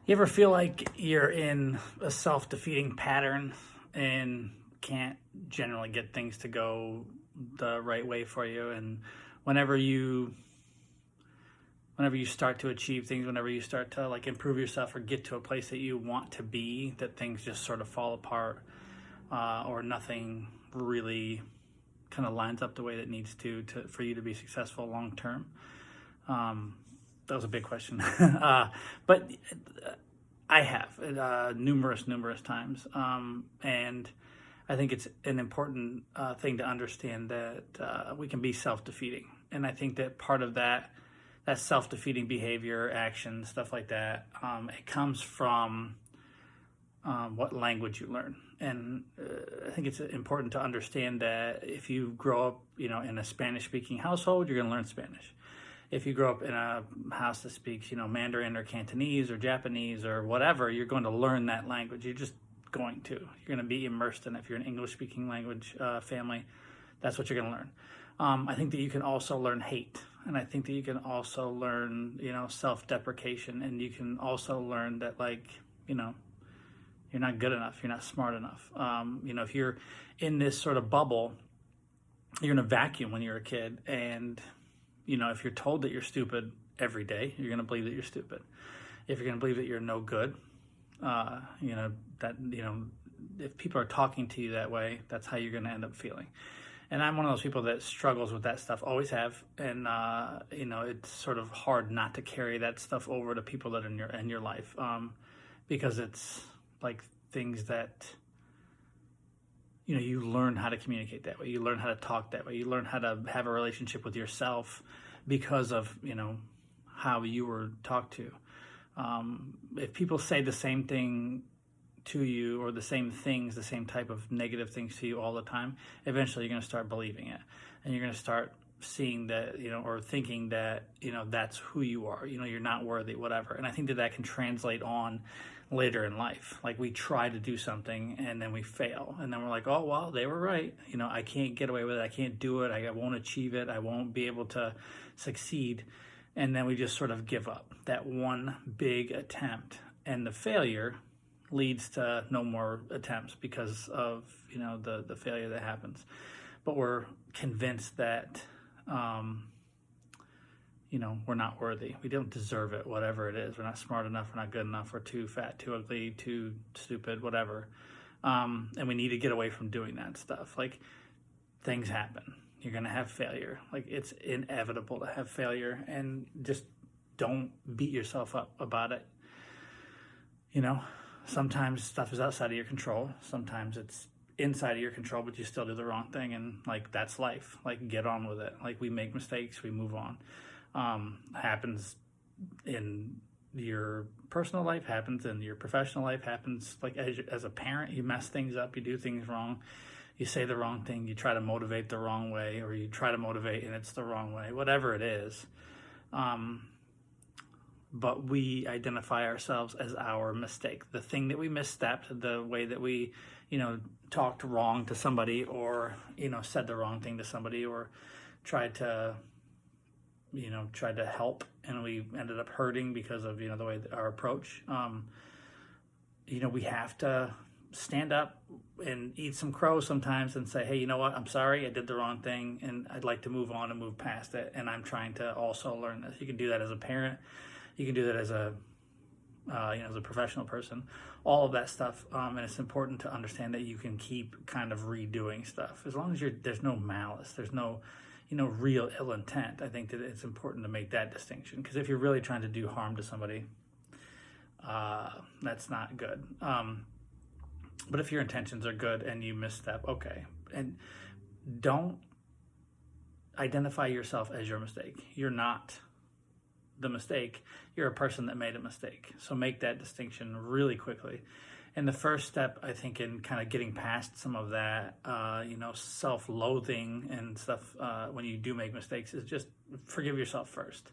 You ever feel like you're in a self-defeating pattern and can't generally get things to go the right way for you? And whenever you whenever you start to achieve things, whenever you start to like improve yourself or get to a place that you want to be, that things just sort of fall apart, or nothing really kind of lines up the way that it needs to for you to be successful long term. That was a big question, but I have numerous times, and I think it's an important thing to understand that we can be self-defeating, and I think that part of that self-defeating behavior, action, stuff like that, it comes from what language you learn. And I think it's important to understand that if you grow up, in a Spanish-speaking household, you're going to learn Spanish. If you grow up in a house that speaks, Mandarin or Cantonese or Japanese or whatever, you're going to learn that language. You're just going to. You're going to be immersed in it. If you're an English-speaking language family, that's what you're going to learn. I think that you can also learn hate. And I think that you can also learn, self-deprecation. And you can also learn that, you're not good enough. You're not smart enough. If you're in this sort of bubble, you're in a vacuum when you're a kid. And, if you're told that you're stupid every day, you're going to believe that you're stupid. If you're going to believe that you're no good, if people are talking to you that way, that's how you're going to end up feeling. And I'm one of those people that struggles with that stuff, always have. And, it's sort of hard not to carry that stuff over to people that are in your life, because it's like things that, you learn how to communicate that way. You learn how to talk that way. You learn how to have a relationship with yourself because of, how you were talked to. If people say the same thing to you, or the same things, the same type of negative things to you all the time, eventually you're going to start believing it, and you're going to start seeing that, or thinking that, that's who you are, you're not worthy, whatever. And I think that can translate on later in life. Like, we try to do something and then we fail, and then we're like, oh, well, they were right. I can't get away with it. I can't do it. I won't achieve it. I won't be able to succeed. And then we just sort of give up that one big attempt, and the failure leads to no more attempts because of, the failure that happens. But we're convinced that, we're not worthy. We don't deserve it, whatever it is. We're not smart enough. We're not good enough. We're too fat, too ugly, too stupid, whatever. And we need to get away from doing that stuff. Like, things happen. You're going to have failure. Like, it's inevitable to have failure, and just don't beat yourself up about it. Sometimes stuff is outside of your control. Sometimes it's inside of your control, but you still do the wrong thing. And that's life. Get on with it. We make mistakes, we move on. Happens in your personal life, happens in your professional life, happens as a parent. You mess things up, you do things wrong, you say the wrong thing, you try to motivate the wrong way, or you try to motivate and it's the wrong way, whatever it is. But we identify ourselves as our mistake, the thing that we misstepped, the way that we, talked wrong to somebody, or, said the wrong thing to somebody, or tried to help, and we ended up hurting because of, the way that our approach. We have to stand up and eat some crow sometimes and say, hey, you know what? I'm sorry, I did the wrong thing, and I'd like to move on and move past it. And I'm trying to also learn this. You can do that as a parent. You can do that as a, as a professional person, all of that stuff. And it's important to understand that you can keep kind of redoing stuff as long as there's no malice, there's no, real ill intent. I think that it's important to make that distinction, because if you're really trying to do harm to somebody, that's not good. But if your intentions are good and you misstep, okay. And don't identify yourself as your mistake. You're not the mistake. You're a person that made a mistake. So make that distinction really quickly. And the first step, I think, in kind of getting past some of that, self-loathing and stuff when you do make mistakes, is just forgive yourself first.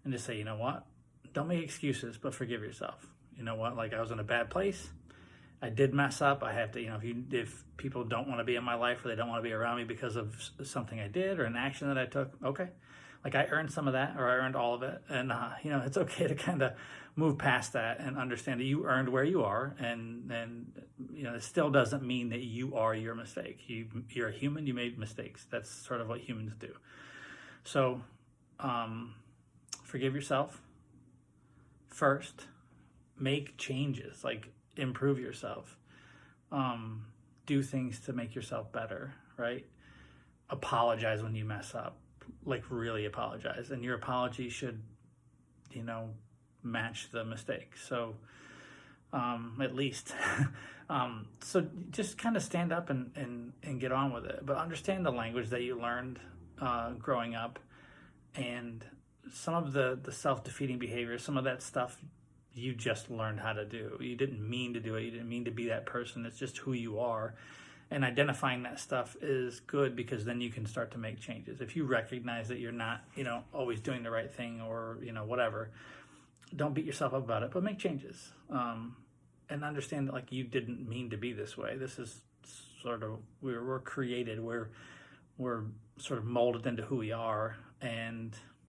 And just say, you know what? Don't make excuses, but forgive yourself. You know what? I was in a bad place. I did mess up. I have to, if people don't want to be in my life, or they don't want to be around me because of something I did or an action that I took, okay. like I earned some of that, or I earned all of it, and you know, it's okay to kind of move past that and understand that you earned where you are, and you know, it still doesn't mean that you are your mistake. You're a human. You made mistakes. That's sort of what humans do. So forgive yourself first. Make changes, like improve yourself. Do things to make yourself better, right? Apologize when you mess up, like really apologize, and your apology should, you know, match the mistake. So at least so just kind of stand up and get on with it, but understand the language that you learned growing up, and some of the self-defeating behavior, some of that stuff you just learned how to do. You didn't mean to do it. You didn't mean to be that person. It's just who you are. And identifying that stuff is good, because then you can start to make changes. If you recognize that you're not, you know, always doing the right thing, or, you know, whatever, don't beat yourself up about it, but make changes. And understand that, like, you didn't mean to be this way. This is sort of, we're created, we're sort of molded into who we are. And